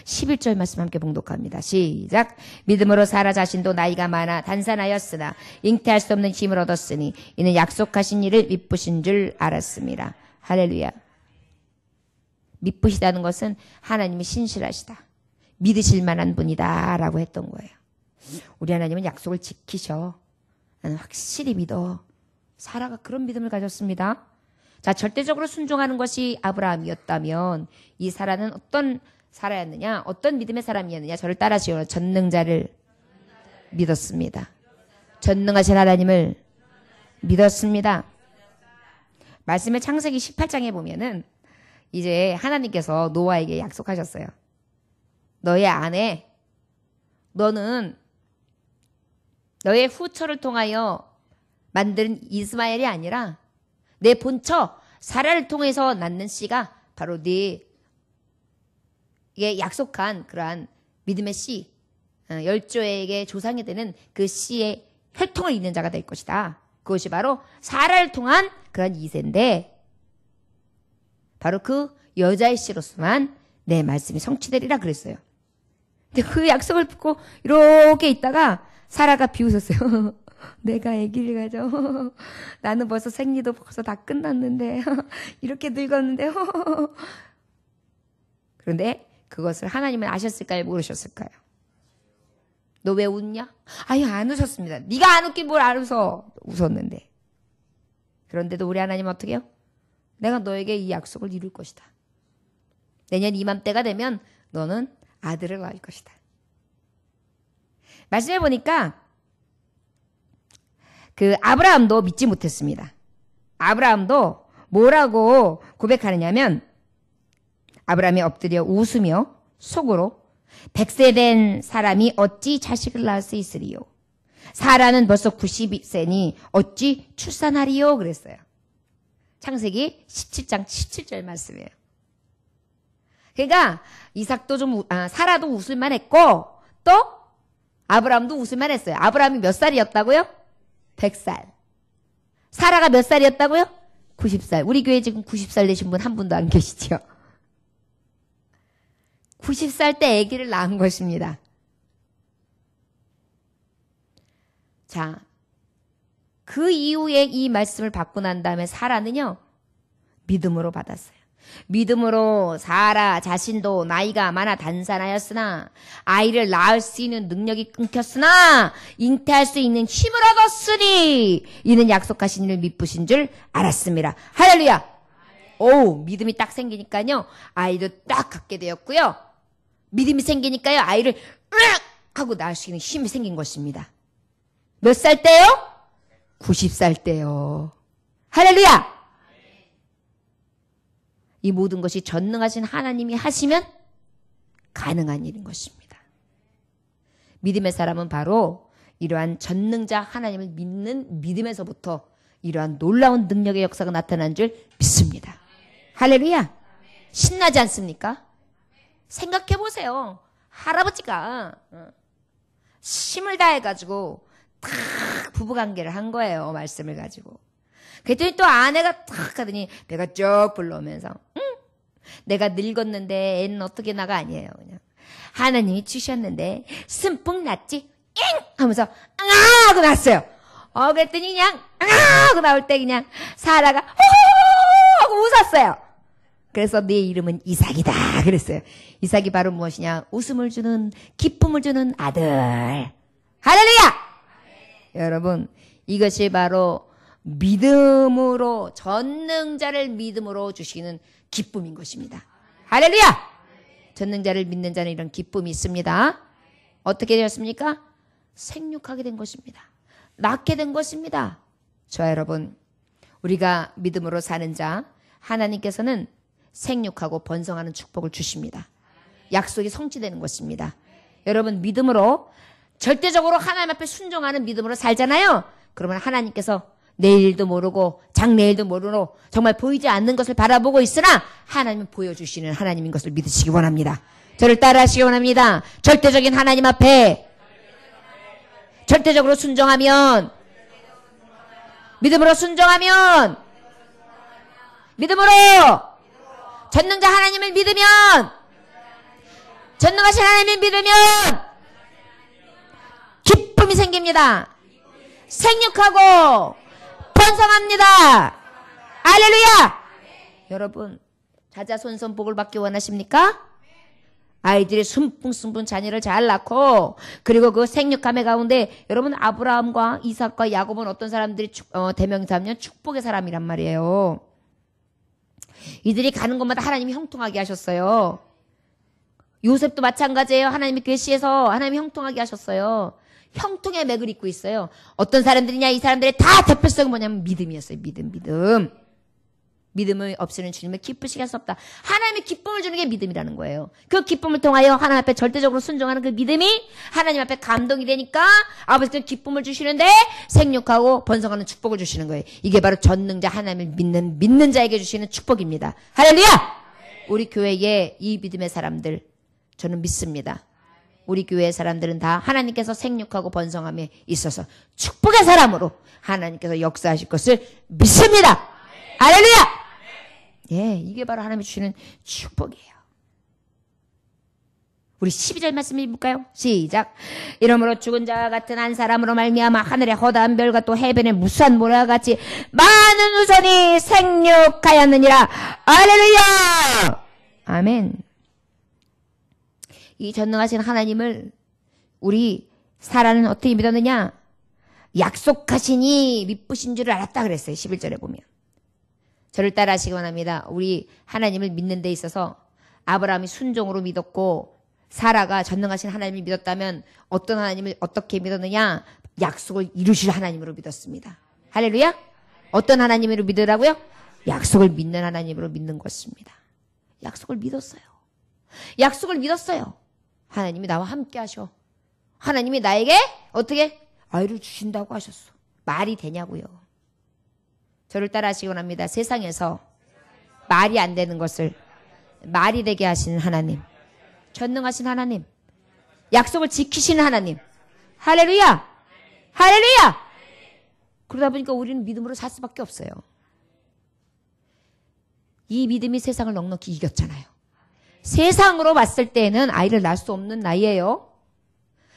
11절 말씀 함께 봉독합니다. 시작. 믿음으로 사라 자신도 나이가 많아 단산하였으나 잉태할 수 없는 힘을 얻었으니 이는 약속하신 일을 미쁘신 줄 알았습니다. 할렐루야. 미쁘시다는 것은 하나님이 신실하시다, 믿으실 만한 분이다 라고 했던 거예요. 우리 하나님은 약속을 지키셔. 나는 확실히 믿어. 사라가 그런 믿음을 가졌습니다. 자, 절대적으로 순종하는 것이 아브라함이었다면 이 사라는 어떤 사라였느냐, 어떤 믿음의 사람이었느냐? 저를 따라하시오. 전능자를 믿었습니다. 전능하신 하나님을 믿었습니다. 말씀의 창세기 18장에 보면은 이제 하나님께서 노아에게 약속하셨어요. 너의 아내, 너는 너의 후처를 통하여 만든 이스마엘이 아니라 내 본처 사라를 통해서 낳는 씨가 바로 네게 약속한 그러한 믿음의 씨, 열조에게 조상이 되는 그 씨의 혈통을 잇는 자가 될 것이다. 그것이 바로 사라를 통한 그런 이세인데 바로 그 여자의 씨로서만 내 말씀이 성취되리라 그랬어요. 근데 그 약속을 듣고 이렇게 있다가 사라가 비웃었어요. 내가 아기를 가져. 나는 벌써 생리도 벌써 다 끝났는데 이렇게 늙었는데. 그런데 그것을 하나님은 아셨을까요? 모르셨을까요? 너 왜 웃냐? 아유, 안 웃었습니다. 네가 안 웃긴 뭘 안 웃어. 웃었는데. 그런데도 우리 하나님은 어떻게 해요? 내가 너에게 이 약속을 이룰 것이다. 내년 이맘때가 되면 너는 아들을 낳을 것이다. 말씀해 보니까 그 아브라함도 믿지 못했습니다. 아브라함도 뭐라고 고백하느냐면 아브라함이 엎드려 웃으며 속으로 100세 된 사람이 어찌 자식을 낳을 수 있으리요? 사라는 벌써 90세니 어찌 출산하리요? 그랬어요. 창세기 17장 17절 말씀이에요. 그러니까 이삭도 사라도 웃을만 했고 또 아브라함도 웃을만 했어요. 아브라함이 몇 살이었다고요? 100살. 사라가 몇 살이었다고요? 90살. 우리 교회 지금 90살 되신 분 한 분도 안 계시죠? 90살 때 아기를 낳은 것입니다. 자, 그 이후에 이 말씀을 받고 난 다음에 사라는요, 믿음으로 받았어요. 믿음으로 사라 자신도 나이가 많아 단산하였으나 아이를 낳을 수 있는 능력이 끊겼으나 잉태할 수 있는 힘을 얻었으니 이는 약속하신 이를 믿으신 줄 알았습니다. 할렐루야. 오, 믿음이 딱 생기니까요 아이도 딱 갖게 되었고요. 믿음이 생기니까요 아이를 으악 하고 낳을 수 있는 힘이 생긴 것입니다. 몇 살 때요? 90살 때요. 할렐루야. 이 모든 것이 전능하신 하나님이 하시면 가능한 일인 것입니다. 믿음의 사람은 바로 이러한 전능자 하나님을 믿는 믿음에서부터 이러한 놀라운 능력의 역사가 나타난 줄 믿습니다. 할렐루야. 신나지 않습니까? 생각해 보세요. 할아버지가 힘을 다해가지고 탁 부부관계를 한 거예요. 말씀을 가지고. 그랬더니 또 아내가 탁 하더니 배가 쭉 불러오면서 내가 늙었는데 애는 어떻게 나가 아니에요. 그냥 하나님이 주셨는데 순풍 났지? 잉! 하면서 앙아! 하고 났어요. 그랬더니 그냥 앙아! 하고 나올 때 그냥 사라가 호호호호! 하고 웃었어요. 그래서 네 이름은 이삭이다 그랬어요. 이삭이 바로 무엇이냐? 웃음을 주는 기쁨을 주는 아들. 할렐루야! 여러분 이것이 바로 믿음으로 전능자를 믿음으로 주시는 기쁨인 것입니다. 할렐루야! 전능자를 믿는 자는 이런 기쁨이 있습니다. 어떻게 되었습니까? 생육하게 된 것입니다. 낳게 된 것입니다. 저와 여러분 우리가 믿음으로 사는 자 하나님께서는 생육하고 번성하는 축복을 주십니다. 약속이 성취되는 것입니다. 여러분 믿음으로 절대적으로 하나님 앞에 순종하는 믿음으로 살잖아요. 그러면 하나님께서 내일도 모르고 장내일도 모르고 정말 보이지 않는 것을 바라보고 있으나 하나님은 보여주시는 하나님인 것을 믿으시기 원합니다. 저를 따라하시기 원합니다. 절대적인 하나님 앞에 절대적으로 순종하면 믿음으로 순종하면 믿음으로 전능자 하나님을 믿으면 전능하신 하나님을 믿으면 기쁨이 생깁니다. 생육하고 번성합니다. 할렐루야. 여러분 자자손손 복을 받기 원하십니까? 아이들이 순풍순풍 자녀를 잘 낳고 그리고 그 생육함의 가운데 여러분 아브라함과 이삭과 야곱은 어떤 사람들이 대명사하면 축복의 사람이란 말이에요. 이들이 가는 곳마다 하나님이 형통하게 하셨어요. 요셉도 마찬가지예요. 하나님이 계시해서 하나님이 형통하게 하셨어요. 형통의 맥을 잇고 있어요. 어떤 사람들이냐? 이 사람들의 다 대표성이 뭐냐면 믿음이었어요. 믿음. 믿음을 없이는 주님을 기쁘시게 할 수 없다. 하나님의 기쁨을 주는 게 믿음이라는 거예요. 그 기쁨을 통하여 하나님 앞에 절대적으로 순종하는 그 믿음이 하나님 앞에 감동이 되니까 아버지께 기쁨을 주시는데 생육하고 번성하는 축복을 주시는 거예요. 이게 바로 전능자 하나님을 믿는 자에게 주시는 축복입니다. 할렐루야! 우리 교회에 이 믿음의 사람들 저는 믿습니다. 우리 교회의 사람들은 다 하나님께서 생육하고 번성함에 있어서 축복의 사람으로 하나님께서 역사하실 것을 믿습니다. 할렐루야! 예, 이게 바로 하나님이 주시는 축복이에요. 우리 12절 말씀 읽을까요? 시작. 이러므로 죽은 자와 같은 한 사람으로 말미암아 하늘의 허다한 별과 또 해변의 무수한 모래와 같이 많은 우선이 생육하였느니라. 할렐루야! 아멘. 이 전능하신 하나님을 우리 사라는 어떻게 믿었느냐? 약속하시니 믿으신 줄 알았다 그랬어요. 11절에 보면. 저를 따라하시기 원합니다. 우리 하나님을 믿는 데 있어서 아브라함이 순종으로 믿었고 사라가 전능하신 하나님을 믿었다면 어떤 하나님을 어떻게 믿었느냐? 약속을 이루실 하나님으로 믿었습니다. 할렐루야? 어떤 하나님으로 믿으라고요? 약속을 믿는 하나님으로 믿는 것입니다. 약속을 믿었어요. 약속을 믿었어요. 하나님이 나와 함께 하셔. 하나님이 나에게 어떻게 아이를 주신다고 하셨어. 말이 되냐고요. 저를 따라하시기 원합니다. 세상에서 말이 안 되는 것을 말이 되게 하시는 하나님. 전능하신 하나님. 약속을 지키시는 하나님. 할렐루야. 할렐루야. 그러다 보니까 우리는 믿음으로 살 수밖에 없어요. 이 믿음이 세상을 넉넉히 이겼잖아요. 세상으로 봤을 때는 아이를 낳을 수 없는 나이예요.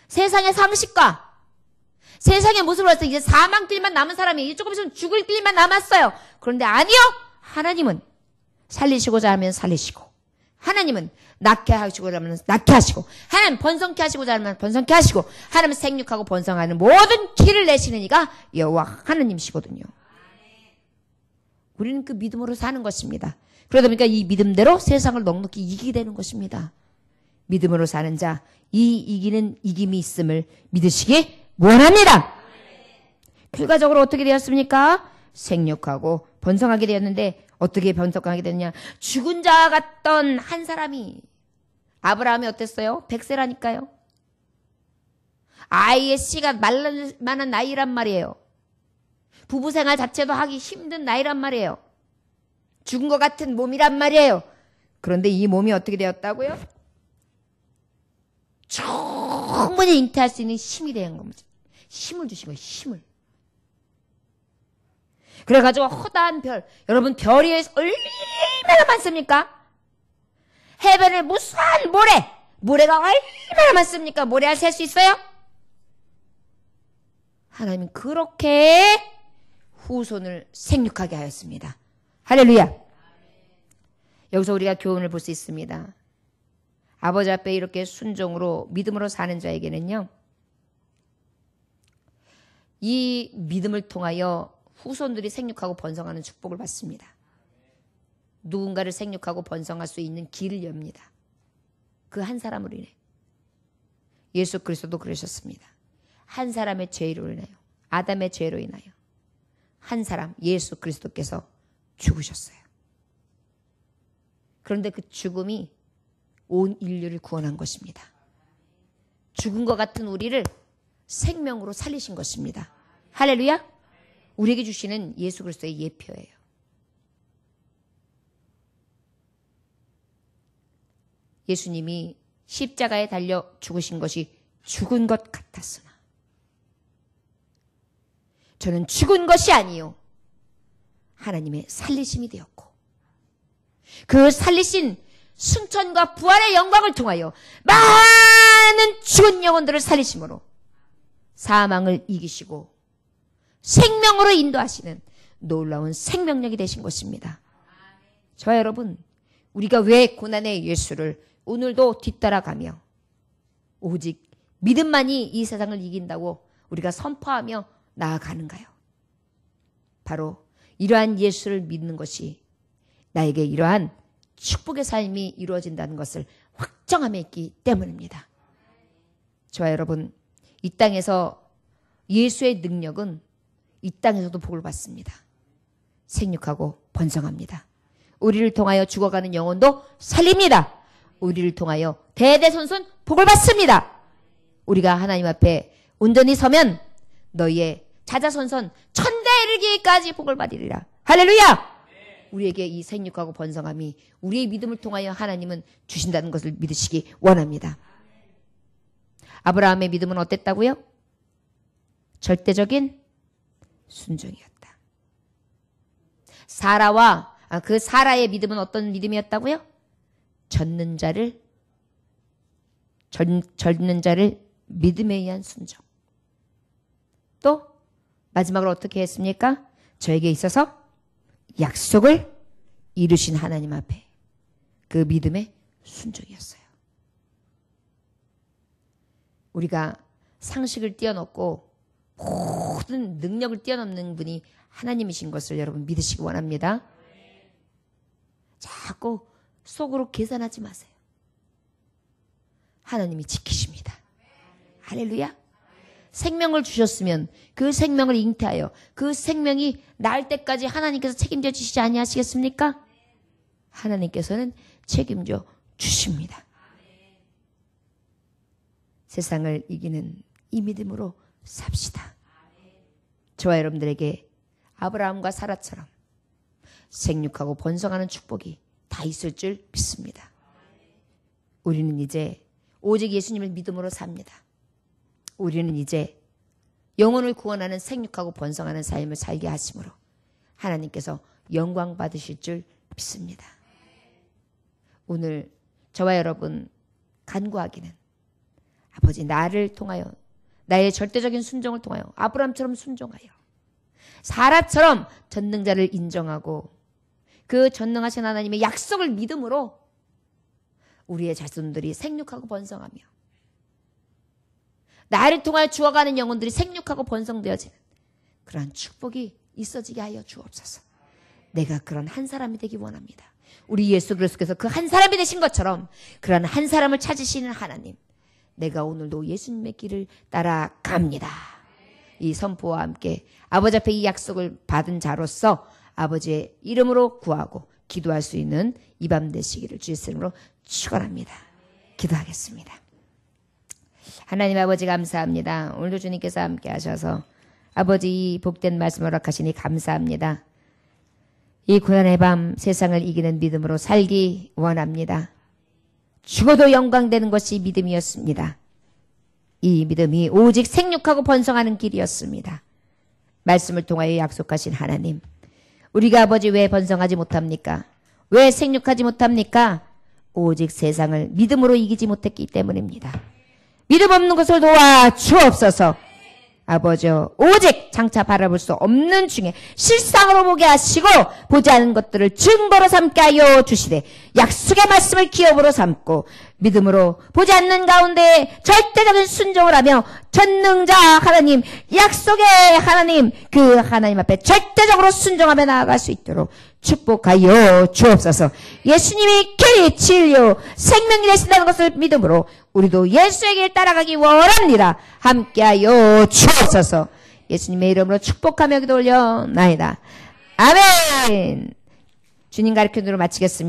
세상의 상식과 세상의 모습을 봤을 때 이제 사망길만 남은 사람이 이제 조금 있으면 죽을 길만 남았어요. 그런데 아니요. 하나님은 살리시고자 하면 살리시고, 하나님은 낳게 하시고자 하면 낳게 하시고, 하나님 번성케 하시고자 하면 번성케 하시고, 하나님은 생육하고 번성하는 모든 길을 내시는 이가 여호와 하나님이시거든요. 우리는 그 믿음으로 사는 것입니다. 그러다 보니까 이 믿음대로 세상을 넉넉히 이기게 되는 것입니다. 믿음으로 사는 자, 이 이기는 이김이 있음을 믿으시기 원합니다. 결과적으로 어떻게 되었습니까? 생육하고 번성하게 되었는데, 어떻게 번성하게 됐냐? 죽은 자 같던 한 사람이, 아브라함이 어땠어요? 100세라니까요. 아이의 씨가 말릴 만한 나이란 말이에요. 부부생활 자체도 하기 힘든 나이란 말이에요. 죽은 것 같은 몸이란 말이에요. 그런데 이 몸이 어떻게 되었다고요? 충분히 잉태할 수 있는 힘이 된 겁니다. 힘을 주신 거예요. 힘을. 그래가지고 허다한 별, 여러분 별이 얼마나 많습니까? 해변에 무수한 모래가 얼마나 많습니까? 모래알 셀 수 있어요? 하나님은 그렇게 후손을 생육하게 하였습니다. 할렐루야. 여기서 우리가 교훈을 볼 수 있습니다. 아버지 앞에 이렇게 순종으로 믿음으로 사는 자에게는요, 이 믿음을 통하여 후손들이 생육하고 번성하는 축복을 받습니다. 누군가를 생육하고 번성할 수 있는 길을 엽니다. 그 한 사람으로 인해. 예수 그리스도도 그러셨습니다. 한 사람의 죄로 인하여, 아담의 죄로 인하여 한 사람 예수 그리스도께서 죽으셨어요. 그런데 그 죽음이 온 인류를 구원한 것입니다. 죽은 것 같은 우리를 생명으로 살리신 것입니다. 할렐루야. 우리에게 주시는 예수 그리스도의 예표예요. 예수님이 십자가에 달려 죽으신 것이 죽은 것 같았으나 저는 죽은 것이 아니요 하나님의 살리심이 되었고, 그 살리신 승천과 부활의 영광을 통하여 많은 죽은 영혼들을 살리심으로 사망을 이기시고 생명으로 인도하시는 놀라운 생명력이 되신 것입니다. 저와 여러분, 우리가 왜 고난의 예수를 오늘도 뒤따라가며 오직 믿음만이 이 세상을 이긴다고 우리가 선포하며 나아가는가요? 바로 이러한 예수를 믿는 것이 나에게 이러한 축복의 삶이 이루어진다는 것을 확정함에 있기 때문입니다. 저와 여러분, 이 땅에서 예수의 능력은 이 땅에서도 복을 받습니다. 생육하고 번성합니다. 우리를 통하여 죽어가는 영혼도 살립니다. 우리를 통하여 대대손손 복을 받습니다. 우리가 하나님 앞에 온전히 서면 너희의 자자손손 천대에 이르기까지 복을 받으리라. 할렐루야! 우리에게 이 생육하고 번성함이 우리의 믿음을 통하여 하나님은 주신다는 것을 믿으시기 원합니다. 아브라함의 믿음은 어땠다고요? 절대적인 순종이었다. 사라의 믿음은 어떤 믿음이었다고요? 젖는 자를 믿음에 의한 순종. 또 마지막으로 어떻게 했습니까? 저에게 있어서 약속을 이루신 하나님 앞에 그 믿음의 순종이었어요. 우리가 상식을 뛰어넘고 모든 능력을 뛰어넘는 분이 하나님이신 것을 여러분 믿으시기 원합니다. 자꾸 속으로 계산하지 마세요. 하나님이 지키십니다. 할렐루야. 생명을 주셨으면 그 생명을 잉태하여 그 생명이 날 때까지 하나님께서 책임져 주시지 아니하시겠습니까? 하나님께서는 책임져 주십니다. 세상을 이기는 이 믿음으로 삽시다. 저와 여러분들에게 아브라함과 사라처럼 생육하고 번성하는 축복이 다 있을 줄 믿습니다. 우리는 이제 오직 예수님을 믿음으로 삽니다. 우리는 이제 영혼을 구원하는 생육하고 번성하는 삶을 살게 하심으로 하나님께서 영광 받으실 줄 믿습니다. 오늘 저와 여러분 간구하기는 아버지, 나를 통하여 나의 절대적인 순종을 통하여 아브라함처럼 순종하여 사라처럼 전능자를 인정하고 그 전능하신 하나님의 약속을 믿음으로 우리의 자손들이 생육하고 번성하며 나를 통하여 죽어가는 영혼들이 생육하고 번성되어지는 그러한 축복이 있어지게 하여 주옵소서. 내가 그런 한 사람이 되기 원합니다. 우리 예수 그리스도께서 그 한 사람이 되신 것처럼 그런 한 사람을 찾으시는 하나님, 내가 오늘도 예수님의 길을 따라갑니다. 이 선포와 함께 아버지 앞에 이 약속을 받은 자로서 아버지의 이름으로 구하고 기도할 수 있는 이 밤 되시기를 주의 이름으로 축원합니다. 기도하겠습니다. 하나님 아버지 감사합니다. 오늘도 주님께서 함께 하셔서 아버지 이 복된 말씀을 허락하시니 감사합니다. 이 고난의 밤 세상을 이기는 믿음으로 살기 원합니다. 죽어도 영광되는 것이 믿음이었습니다. 이 믿음이 오직 생육하고 번성하는 길이었습니다. 말씀을 통하여 약속하신 하나님, 우리가 아버지 왜 번성하지 못합니까? 왜 생육하지 못합니까? 오직 세상을 믿음으로 이기지 못했기 때문입니다. 믿음 없는 것을 도와 주옵소서. 아버지 오직 장차 바라볼 수 없는 중에 실상으로 보게 하시고 보지 않은 것들을 증거로 삼게 하여 주시되 약속의 말씀을 기업으로 삼고 믿음으로 보지 않는 가운데 절대적인 순종을 하며 전능자 하나님, 약속의 하나님, 그 하나님 앞에 절대적으로 순종하며 나아갈 수 있도록 축복하여 주옵소서. 예수님이 길이 진료 생명이 되신다는 것을 믿음으로 우리도 예수의 길 따라가기 원합니다. 함께하여 주옵소서. 예수님의 이름으로 축복하며 기도 올려나이다. 아멘. 주님 가르침으로 마치겠습니다.